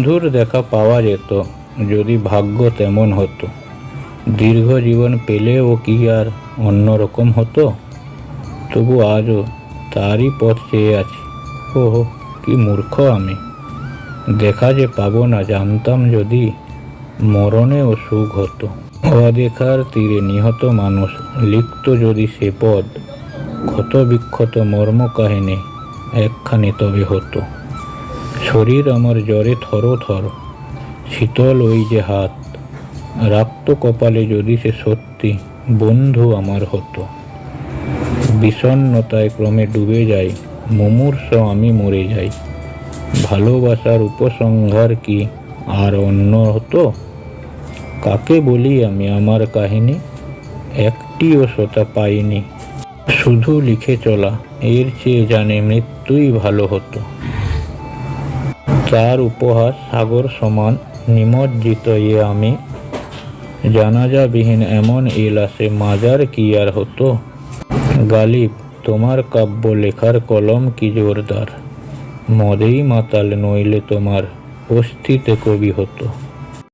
বন্ধুর দেখা পাওয়া যেত যদি ভাগ্য তেমন হতো। দীর্ঘ জীবন পেলেও কি আর অন্যরকম হতো? তবু আজও তারই পথ চেয়ে আছি। ওহো, কি মূর্খ আমি! দেখা যে পাবো না জানতাম যদি, মরণেও সুখ হতো। অদেখার তীরে নিহত মানুষ লিখত যদি সে পদ, ক্ষত বিক্ষত মর্ম কাহিনী একখানি তবে হতো। শরীর আমার জ্বরে থর থর, শীতল ওই যে হাত, রাখত কপালে যদি সে সত্যি বন্ধু আমার হতো। বিষণ্ণতায় ক্রমে ডুবে যাই, মুমূর্ষ আমি মরে যাই। ভালোবাসার উপসংহার কি আর অন্য হতো? কাকে বলি আমি আমার কাহিনী, একটিও শ্রোতা পাইনি। শুধু লিখে চলা, এর চেয়ে জানে মৃত্যুই ভালো হতো। তার উপহাস সাগর সমান নিমজ্জিত এ আমি, জানাজাবিহীন এমন এলাসে মাজার কি আর হতো? গালিব, তোমার কাব্য লেখার কলম কি জোরদার, মদেই মাতাল নইলে তোমার অস্থিতে কবি হতো।